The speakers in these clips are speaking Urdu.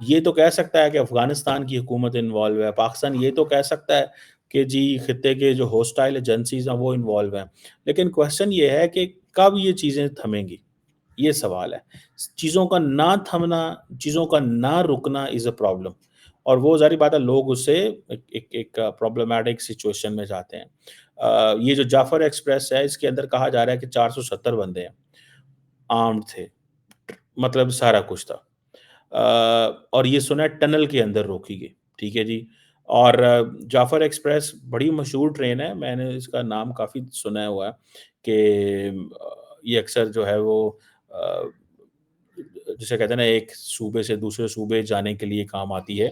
یہ تو کہہ سکتا ہے کہ افغانستان کی حکومت انوالو ہے، پاکستان یہ تو کہہ سکتا ہے کہ جی خطے کے جو ہوسٹائل ایجنسیز ہیں وہ انوالو ہیں، لیکن کویسچن یہ ہے کہ کب یہ چیزیں تھمیں گی؟ یہ سوال ہے۔ چیزوں کا نہ تھمنا، چیزوں کا نہ رکنا از اے پرابلم، اور وہ ظاہری بات ہے لوگ اس سے ایک پرابلمٹک سچویشن میں جاتے ہیں۔ یہ جو جعفر ایکسپریس ہے اس کے اندر کہا جا رہا ہے کہ 470 بندے ہیں، آرمڈ تھے، مطلب سارا کچھ تھا۔ اور یہ سنا ہے ٹنل کے اندر روکی گئی، ٹھیک ہے جی۔ اور جعفر ایکسپریس بڑی مشہور ٹرین ہے، میں نے اس کا نام کافی سنا ہوا ہے کہ یہ اکثر جو ہے وہ جسے کہتے ہیں نا ایک صوبے سے دوسرے صوبے جانے کے لیے کام آتی ہے،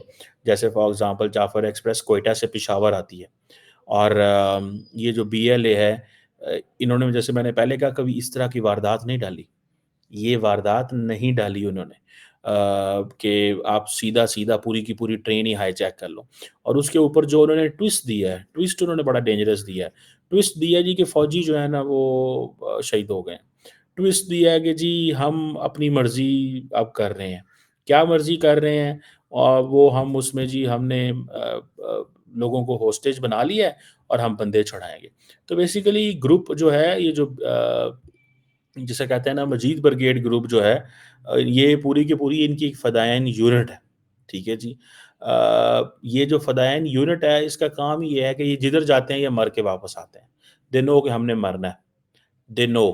جیسے for example Jafar express Quetta سے پشاور آتی ہے، اور یہ جو بی ایل اے ہے، انہوں نے جیسے میں نے پہلے کہا کبھی اس طرح کی واردات نہیں ڈالی، یہ واردات نہیں ڈالی انہوں نے کہ آپ سیدھا سیدھا پوری کی پوری ٹرین ہی ہائی جیک کر لو، اور اس کے اوپر جو انہوں نے ٹوسٹ دیا ہے، ٹوسٹ انہوں نے بڑا ڈینجرس دیا ہے، ٹوسٹ دیا جی کہ فوجی جو ہے نا وہ شہید ہو گئے ہیں، ٹوسٹ دیا ہے کہ جی ہم اپنی مرضی اب کر رہے ہیں، کیا مرضی کر رہے ہیں، اور وہ ہم اس میں جی ہم نے لوگوں کو ہوسٹیج بنا لیا ہے اور ہم بندے چھڑائیں گے۔ تو بیسیکلی گروپ جو ہے یہ جو جسے کہتے ہیں نا مجید برگیڈ گروپ جو ہے، یہ پوری کی پوری ان کی ایک فدائین یونٹ ہے، ٹھیک ہے جی۔ یہ جو فدائین یونٹ ہے اس کا کام یہ ہے کہ یہ جدھر جاتے ہیں یہ مر کے واپس آتے ہیں، دے نو کہ ہم نے مرنا ہے، دے نو،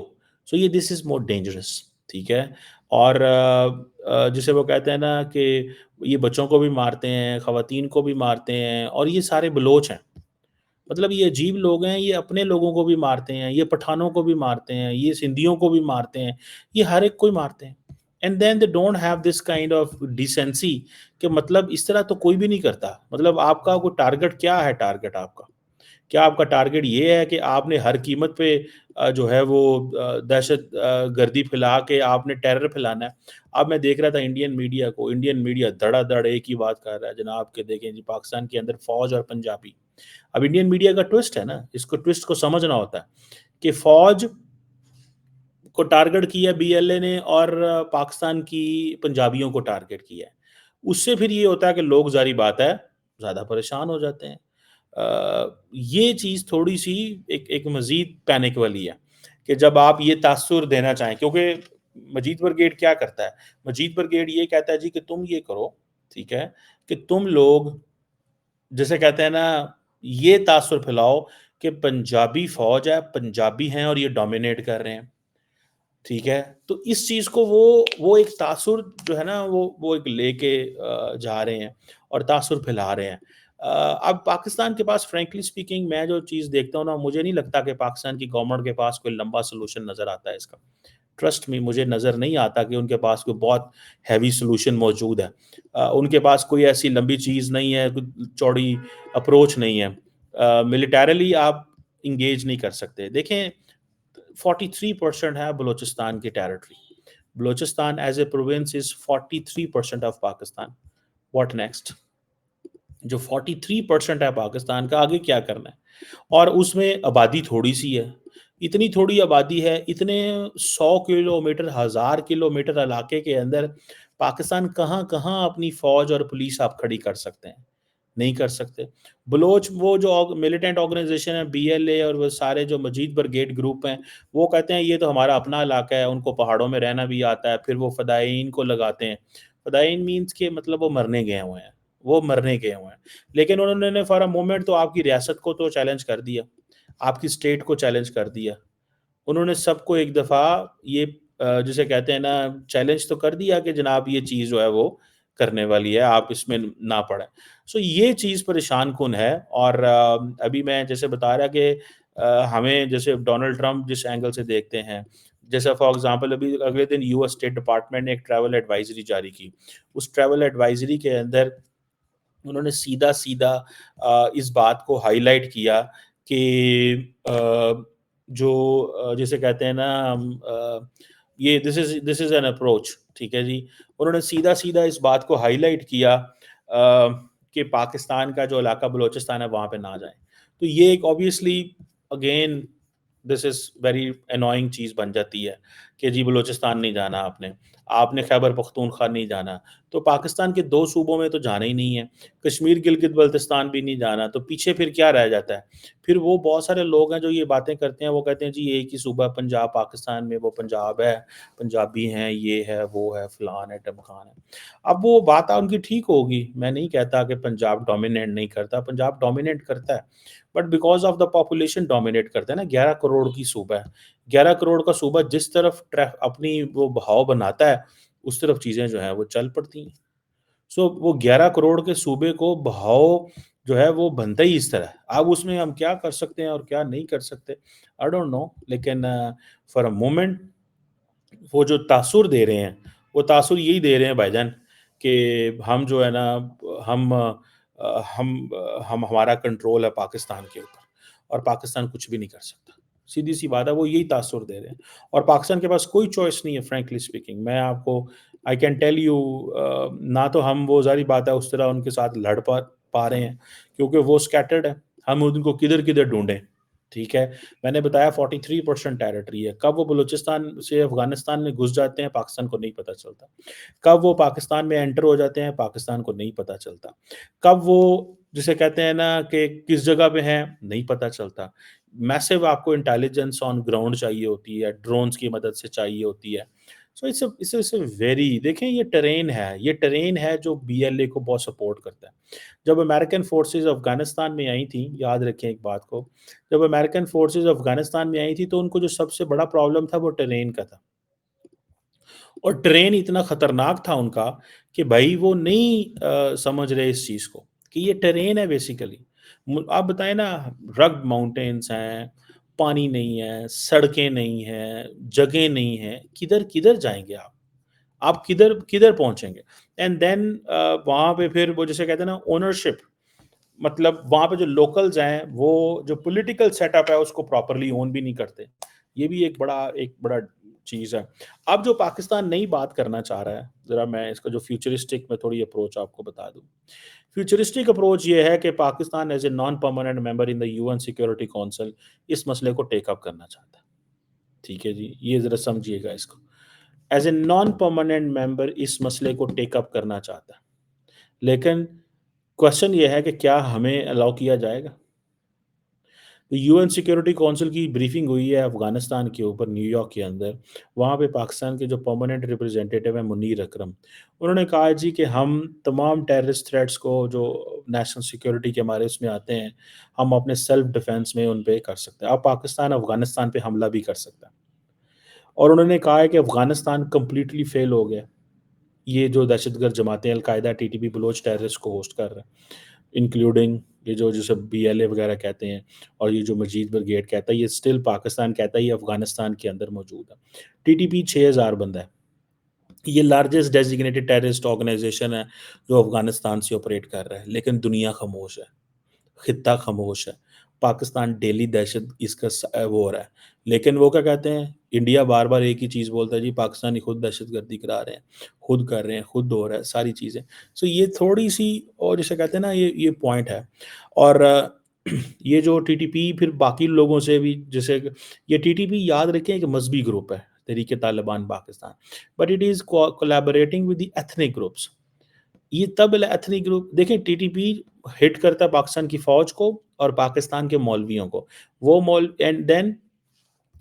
سو یہ دس از مور ڈینجرس، ٹھیک ہے۔ اور جسے وہ کہتے ہیں نا کہ یہ بچوں کو بھی مارتے ہیں، خواتین کو بھی مارتے ہیں، اور یہ سارے بلوچ ہیں، مطلب یہ عجیب لوگ ہیں، یہ اپنے لوگوں کو بھی مارتے ہیں، یہ پٹھانوں کو بھی مارتے ہیں، یہ سندھیوں کو بھی مارتے ہیں، یہ ہر ایک کو ہی مارتے ہیں، and then they don't have this kind of decency کہ مطلب اس طرح تو کوئی بھی نہیں کرتا، مطلب آپ کا کوئی ٹارگٹ کیا ہے؟ ٹارگٹ آپ کا کیا؟ آپ کا ٹارگٹ یہ ہے کہ آپ نے ہر قیمت پہ جو ہے وہ دہشت گردی پھیلا کے آپ نے ٹیرر پھیلانا ہے؟ اب میں دیکھ رہا تھا انڈین میڈیا دھڑا دھڑ ایک ہی بات کر رہا ہے جناب، کہ دیکھیں جی پاکستان کے اندر فوج اور پنجابی، اب انڈین میڈیا کا ٹوسٹ ہے نا، اس کو ٹوسٹ کو سمجھنا ہوتا ہے کہ فوج کو ٹارگٹ کیا بی ایل اے نے اور پاکستان کی پنجابیوں کو ٹارگٹ کیا ہے، اس سے پھر یہ ہوتا ہے کہ لوگ ظاہری بات ہے زیادہ پریشان ہو جاتے ہیں۔ یہ چیز تھوڑی سی ایک مزید پینک والی ہے کہ جب آپ یہ تاثر دینا چاہیں، کیونکہ مجید برگیڈ کیا کرتا ہے؟ مجید برگیڈ یہ کہتا ہے جی کہ تم یہ کرو، ٹھیک ہے، کہ تم لوگ جیسے کہتے ہیں نا یہ تاثر پھیلاؤ کہ پنجابی فوج ہے، پنجابی ہیں اور یہ ڈومینیٹ کر رہے ہیں، ٹھیک ہے۔ تو اس چیز کو وہ ایک تاثر جو ہے نا وہ ایک لے کے جا رہے ہیں اور تاثر پھیلا رہے ہیں۔ اب پاکستان کے پاس فرینکلی سپیکنگ میں جو چیز دیکھتا ہوں نا، مجھے نہیں لگتا کہ پاکستان کی گورنمنٹ کے پاس کوئی لمبا سلوشن نظر آتا ہے اس کا، ٹرسٹ میں مجھے نظر نہیں آتا کہ ان کے پاس کوئی بہت ہیوی سلوشن موجود ہے۔ ان کے پاس کوئی ایسی لمبی چیز نہیں ہے، کوئی چوڑی اپروچ نہیں ہے، ملیٹیرلی آپ انگیج نہیں کر سکتے۔ دیکھیں 43% ہے بلوچستان کی territory, Balochistan as a province is 43% of Pakistan, what next? جو 43% ہے پاکستان کا، آگے کیا کرنا ہے؟ اور اس میں آبادی تھوڑی سی ہے، اتنی تھوڑی آبادی ہے، اتنے 100 کلومیٹر 1000 کلومیٹر علاقے کے اندر پاکستان کہاں کہاں اپنی فوج اور پولیس آپ کھڑی کر سکتے ہیں؟ نہیں کر سکتے۔ بلوچ وہ جو ملیٹنٹ آرگنائزیشن ہے بی ایل اے اور وہ سارے جو مجید برگیڈ گروپ ہیں، وہ کہتے ہیں یہ تو ہمارا اپنا علاقہ ہے، ان کو پہاڑوں میں رہنا بھی آتا ہے، پھر وہ فدائین کو لگاتے ہیں۔ فدائین مینس کہ مطلب وہ مرنے گئے ہوئے ہیں، وہ مرنے گئے ہوئے ہیں، لیکن انہوں نے فار اے مومنٹ تو آپ کی ریاست کو تو چیلنج کر دیا، آپ کی اسٹیٹ کو چیلنج کر دیا، انہوں نے سب کو ایک دفعہ یہ جسے کہتے ہیں نا چیلنج تو کر دیا کہ جناب یہ چیز جو ہے وہ کرنے والی ہے، آپ اس میں نہ پڑیں۔ سو یہ چیز پریشان کن ہے، اور ابھی میں جیسے بتا رہا کہ ہمیں جیسے ڈونلڈ ٹرمپ جس اینگل سے دیکھتے ہیں، جیسے فار ایگزامپل ابھی اگلے دن یو ایس اسٹیٹ ڈپارٹمنٹ نے ایک ٹریول ایڈوائزری جاری کی، اس ٹریول ایڈوائزری کے اندر انہوں نے سیدھا سیدھا اس بات کو ہائی لائٹ کیا کہ جو جسے کہتے ہیں نا یہ دس از این اپروچ، ٹھیک ہے جی، انہوں نے سیدھا سیدھا اس بات کو ہائی لائٹ کیا کہ پاکستان کا جو علاقہ بلوچستان ہے وہاں پہ نہ جائیں۔ تو یہ ایک obviously again this is very annoying چیز بن جاتی ہے کہ جی بلوچستان نہیں جانا، آپ نے خیبر پختونخوا نہیں جانا، تو پاکستان کے 2 صوبوں میں تو جانا ہی نہیں ہے، کشمیر گلگت بلتستان بھی نہیں جانا، تو پیچھے پھر کیا رہ جاتا ہے؟ پھر وہ بہت سارے لوگ ہیں جو یہ باتیں کرتے ہیں، وہ کہتے ہیں جی ایک ہی صوبہ ہے پنجاب، پاکستان میں وہ پنجاب ہے، پنجابی ہیں، یہ ہے، وہ ہے، فلان ہے، ٹمکان ہے۔ اب وہ بات ان کی ٹھیک ہوگی، میں نہیں کہتا کہ پنجاب ڈومینیٹ نہیں کرتا، پنجاب ڈومینیٹ کرتا ہے، but because of the population dominate کرتا ہے نا، 11 کروڑ کی صوبہ ہے، 11 کروڑ کا صوبہ جس طرف اپنی وہ بہاؤ بناتا ہے، اس طرف چیزیں جو ہیں وہ چل پڑتی ہیں۔ وہ 11 کروڑ کے صوبے کو بہاؤ جو ہے وہ بنتا ہی اس طرح ہے۔ اب اس میں ہم کیا کر سکتے ہیں اور کیا نہیں کر سکتے آئی ڈونٹ نو، لیکن فار اے مومنٹ وہ جو تاثر دے رہے ہیں وہ تاثر یہی دے رہے ہیں بھائی جان کہ ہم جو ہے نا ہم ہم ہم ہمارا کنٹرول ہے پاکستان کے اوپر اور پاکستان کچھ بھی نہیں کر سکتا، سیدھی سی بات ہے، وہ یہی تاثر دے رہے ہیں اور پاکستان کے پاس کوئی چوائس نہیں ہے فرینکلی اسپیکنگ۔ میں آپ کو آئی کین ٹیل یو، نہ تو ہم وہ ظاہری بات ہے اس طرح ان کے ساتھ لڑ پا رہے ہیں کیونکہ وہ اسکیٹرڈ ہے، ہم ان کو کدھر کدھر ڈھونڈیں، ٹھیک ہے۔ میں نے بتایا 43% ٹیریٹری ہے، کب وہ بلوچستان سے افغانستان میں گھس جاتے ہیں پاکستان کو نہیں پتہ چلتا، کب وہ پاکستان میں انٹر ہو جاتے ہیں پاکستان کو نہیں پتہ چلتا، کب وہ جسے کہتے ہیں نا کہ کس جگہ پہ ہیں نہیں پتہ چلتا۔ میسو آپ کو انٹیلیجنس آن گراؤنڈ چاہیے ہوتی ہے، ڈرونز کی مدد سے چاہیے ہوتی ہے، سو اٹس اے ویری، دیکھیں یہ ٹرین ہے جو بی ایل اے کو بہت سپورٹ کرتا ہے۔ جب امریکن فورسز افغانستان میں آئی تھیں، یاد رکھیں ایک بات کو، جب امریکن فورسز افغانستان میں آئی تھی تو ان کو جو سب سے بڑا پرابلم تھا وہ ٹرین کا تھا، اور ٹرین اتنا خطرناک تھا ان کا کہ بھائی وہ نہیں سمجھ رہے اس چیز کو کہ یہ ٹرین ہے بیسیکلی۔ آپ بتائیں نا، رگڈ ماؤنٹینس ہیں، پانی نہیں ہے، سڑکیں نہیں ہیں، جگہ نہیں ہیں، کدھر کدھر جائیں گے آپ کدھر کدھر پہنچیں گے؟ اینڈ دین وہاں پہ پھر وہ جیسے کہتے ہیں نا اونرشپ، مطلب وہاں پہ جو لوکلز ہیں وہ جو پولیٹیکل سیٹ اپ ہے اس کو پراپرلی اون بھی نہیں کرتے، یہ بھی ایک بڑا چیز ہے۔ اب جو پاکستان نئی بات کرنا چاہ رہا ہے، ذرا میں اس کا جو فیوچرسٹک میں تھوڑی اپروچ آپ کو بتا دوں۔ فیوچرسٹک اپروچ یہ ہے کہ Pakistan as a non permanent member in the U N security council اس مسئلے کو ٹیک اپ کرنا چاہتا ہے، ٹھیک ہے جی، یہ ذرا سمجھیے گا اس کو، ایز اے نان پرماننٹ ممبر اس مسئلے کو ٹیک اپ کرنا چاہتا ہے، لیکن کوشچن یہ ہے کہ کیا ہمیں الاؤ کیا جائے گا؟ یو این سیکورٹی کونسل کی بریفنگ ہوئی ہے افغانستان کے اوپر نیو یارک کے اندر، وہاں پہ پاکستان کے جو پرماننٹ ریپرزینٹیٹیو ہیں منیر اکرم، انہوں نے کہا جی کہ ہم تمام ٹیررسٹ تھریٹس کو جو نیشنل سیکورٹی کے ہمارے اس میں آتے ہیں ہم اپنے سیلف ڈیفense میں ان پہ کر سکتے ہیں، اب پاکستان افغانستان پہ حملہ بھی کر سکتا ہے، اور انہوں نے کہا ہے کہ افغانستان کمپلیٹلی فیل ہو گیا، یہ جو دہشت گرد جماعتیں Al Qaeda T T P Baloch terrorist کو ہوسٹ کر رہے ہیں، انکلوڈنگ یہ جو جسے بی ایل اے وغیرہ کہتے ہیں، اور یہ جو مجید برگیڈ کہتا ہے، یہ اسٹل پاکستان کہتا ہے یہ افغانستان کے اندر موجود ہے۔ ٹی ٹی پی 6000 بندہ ہے، یہ لارجسٹ ڈیزیگنیٹڈ ٹیررسٹ آرگنائزیشن ہے جو افغانستان سے آپریٹ کر رہا ہے، لیکن دنیا خاموش ہے، خطہ خاموش ہے، پاکستان ڈیلی دہشت اس کا وہ ہو رہا ہے، لیکن وہ کیا کہتے ہیں، انڈیا بار بار ایک ہی چیز بولتا ہے جی پاکستانی خود دہشت گردی کرا رہے ہیں، خود کر رہے ہیں، خود ہو رہا ہے ساری چیزیں، سو یہ تھوڑی سی، اور جسے کہتے ہیں نا یہ پوائنٹ ہے، اور یہ جو ٹی ٹی پی پھر باقی لوگوں سے بھی، جیسے یہ ٹی ٹی پی یاد رکھیں کہ مذہبی گروپ ہے Tehreek Taliban Pakistan, but it is collaborating with the ethnic groups, یہ تب ایتھنک گروپ دیکھیں ٹی ٹی پی ہٹ کرتا ہے پاکستان کی فوج کو اور پاکستان کے مولویوں کو، وہ اینڈ دین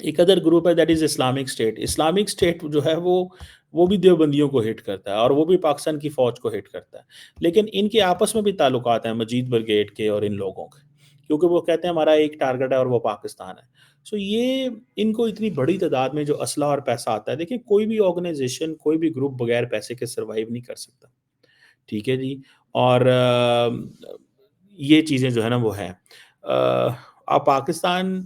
ایک ادر گروپ ہے that is Islamic state, Islamic state جو ہے وہ بھی دیوبندیوں کو ہٹ کرتا ہے اور وہ بھی پاکستان کی فوج کو ہٹ کرتا ہے، لیکن ان کے آپس میں بھی تعلقات ہیں مجید برگیڈ کے اور ان لوگوں کے، کیونکہ وہ کہتے ہیں ہمارا ایک ٹارگٹ ہے اور وہ پاکستان ہے، سو یہ ان کو اتنی بڑی تعداد میں جو اسلحہ اور پیسہ آتا ہے، دیکھیں کوئی بھی آرگنائزیشن کوئی بھی گروپ بغیر پیسے کے سروائیو نہیں کر سکتا، ٹھیک ہے جی، اور یہ چیزیں جو ہے نا وہ ہیں، اب پاکستان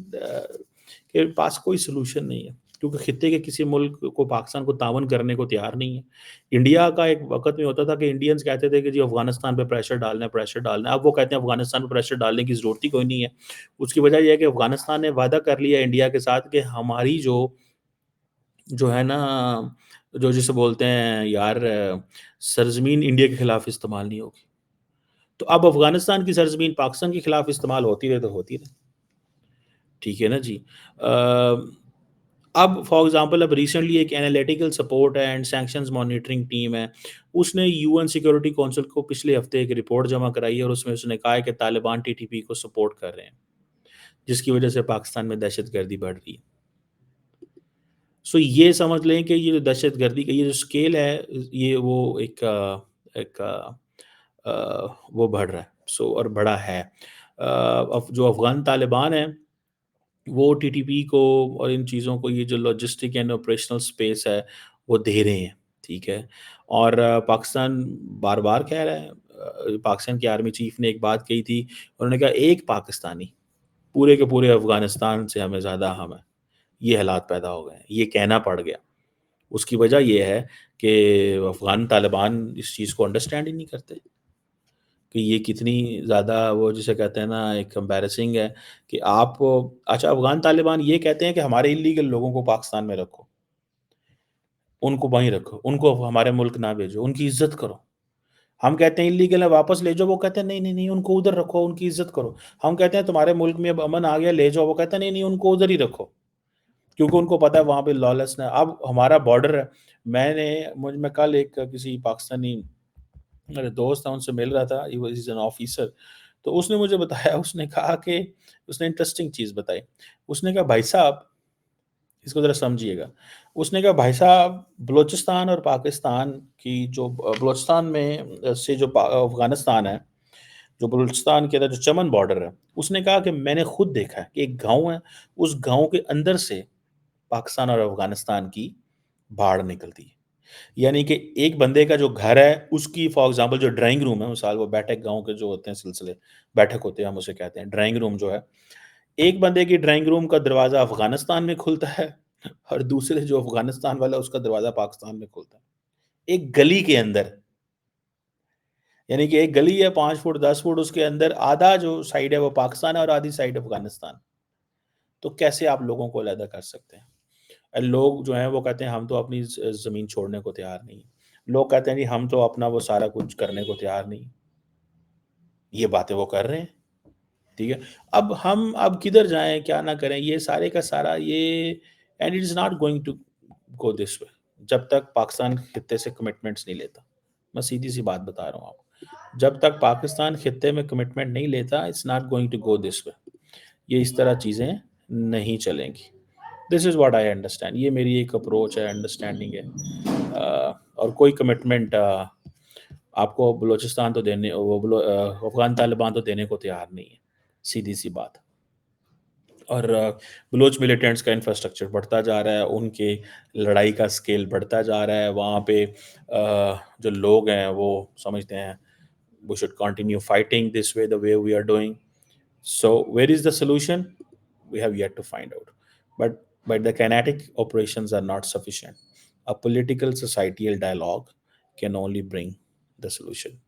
کے پاس کوئی سلوشن نہیں ہے کیونکہ خطے کے کسی ملک کو پاکستان کو تعاون کرنے کو تیار نہیں ہے۔ انڈیا کا ایک وقت میں ہوتا تھا کہ انڈینز کہتے تھے کہ جی افغانستان پہ پریشر ڈالنا ہے، اب وہ کہتے ہیں افغانستان پہ پریشر ڈالنے کی ضرورت ہی کوئی نہیں ہے، اس کی وجہ یہ ہے کہ افغانستان نے وعدہ کر لیا انڈیا کے ساتھ کہ ہماری جو ہے نا، جو جسے بولتے ہیں یار سرزمین انڈیا کے خلاف استعمال نہیں ہوگی، تو اب افغانستان کی سرزمین پاکستان کے خلاف استعمال ہوتی رہے تو ہوتی رہے، ٹھیک ہے نا جی۔ اب فار ایگزامپل اب ریسنٹلی ایک انالیٹیکل سپورٹ ہے اینڈ سینکشنز مانیٹرنگ ٹیم ہے، اس نے یو این سیکورٹی کونسل کو پچھلے ہفتے ایک رپورٹ جمع کرائی ہے، اور اس میں اس نے کہا ہے کہ طالبان ٹی ٹی پی کو سپورٹ کر رہے ہیں، جس کی وجہ سے پاکستان میں دہشت گردی بڑھ رہی ہے۔ سو یہ سمجھ لیں کہ یہ جو دہشت گردی کا یہ جو اسکیل ہے، یہ وہ ایک وہ بڑھ رہا ہے، سو اور بڑا ہے۔ جو افغان طالبان ہیں وہ ٹی ٹی پی کو اور ان چیزوں کو یہ جو لاجسٹک اینڈ آپریشنل اسپیس ہے وہ دے رہے ہیں، ٹھیک ہے۔ اور پاکستان بار بار کہہ رہا ہے، پاکستان کی آرمی چیف نے ایک بات کہی تھی، انہوں نے کہا ایک پاکستانی پورے کے پورے افغانستان سے ہمیں زیادہ اہم ہے۔ یہ حالات پیدا ہو گئے ہیں، یہ کہنا پڑ گیا۔ اس کی وجہ یہ ہے کہ افغان طالبان اس چیز کو انڈرسٹینڈ ہی نہیں کرتے کہ یہ کتنی زیادہ وہ جسے کہتے ہیں نا ایک امبیرسنگ ہے کہ آپ اچھا افغان طالبان یہ کہتے ہیں کہ ہمارے انلیگل لوگوں کو پاکستان میں رکھو، ان کو وہیں رکھو، ان کو ہمارے ملک نہ بھیجو، ان کی عزت کرو۔ ہم کہتے ہیں انلیگل ہے واپس لے جاؤ، وہ کہتے ہیں نہیں نہیں نہیں ان کو ادھر رکھو، ان کی عزت کرو۔ ہم کہتے ہیں تمہارے ملک میں اب امن آ گیا لے جاؤ، وہ کہتے ہیں نہیں نہیں ان کو ادھر ہی رکھو، کیونکہ ان کو پتہ ہے وہاں پہ لالس ہے۔ اب ہمارا بارڈر ہے، میں کل ایک کسی پاکستانی میرے دوست ہیں ان سے مل رہا تھا، ہی واز این آفیسر، تو اس نے مجھے بتایا، اس نے کہا کہ اس نے انٹرسٹنگ چیز بتائی، اس نے کہا بھائی صاحب اس کو ذرا سمجھیے گا، اس نے کہا بھائی صاحب بلوچستان اور پاکستان کی جو بلوچستان میں سے جو افغانستان ہے، جو بلوچستان کے اندر جو چمن بارڈر ہے، اس نے کہا کہ میں نے خود دیکھا ہے کہ ایک گاؤں ہے، اس گاؤں کے اندر سے پاکستان اور افغانستان کی باڑ نکلتی ہے۔ یعنی کہ ایک بندے کا جو گھر ہے اس کی فار ایگزامپل جو ڈرائنگ روم ہے، مثال وہ بیٹھک گاؤں کے جو ہوتے ہیں سلسلے بیٹھک ہوتے ہیں ہم اسے کہتے ہیں ڈرائنگ روم جو ہے، ایک بندے کی ڈرائنگ روم کا دروازہ افغانستان میں کھلتا ہے اور دوسرے جو افغانستان والا اس کا دروازہ پاکستان میں کھلتا ہے، ایک گلی کے اندر۔ یعنی کہ ایک گلی ہے 5 فٹ 10 فٹ، اس کے اندر آدھا جو سائڈ ہے وہ پاکستان ہے اور آدھی سائڈ افغانستان۔ تو کیسے آپ لوگوں کو علیحدہ کر سکتے ہیں؟ لوگ جو ہیں وہ کہتے ہیں ہم تو اپنی زمین چھوڑنے کو تیار نہیں ہیں۔ لوگ کہتے ہیں جی ہم تو اپنا وہ سارا کچھ کرنے کو تیار نہیں۔ یہ باتیں وہ کر رہے ہیں، ٹھیک ہے۔ اب کدھر جائیں کیا نہ کریں، یہ سارے کا سارا یہ and it is not going to go this way جب تک پاکستان خطے سے کمٹمنٹس نہیں لیتا۔ میں سیدھی سی بات بتا رہا ہوں آپ کو، جب تک پاکستان خطے میں کمٹمنٹ نہیں لیتا it's not going to go this way, یہ اس طرح چیزیں نہیں چلیں گی۔ دس از واٹ آئی انڈرسٹینڈ، یہ میری ایک اپروچ ہے، انڈرسٹینڈنگ ہے۔ اور کوئی کمٹمنٹ آپ کو بلوچستان تو دینے افغان طالبان تو دینے کو تیار نہیں ہے، سیدھی سی بات۔ اور بلوچ ملیٹنٹس کا انفراسٹرکچر بڑھتا جا رہا ہے، ان کے لڑائی کا سکیل بڑھتا جا رہا ہے، وہاں پہ جو لوگ ہیں وہ سمجھتے ہیں we should continue fighting this way the way we are doing. So where is the solution? We have yet to find out. But the kinetic operations are not sufficient. A political societal dialogue can only bring the solution.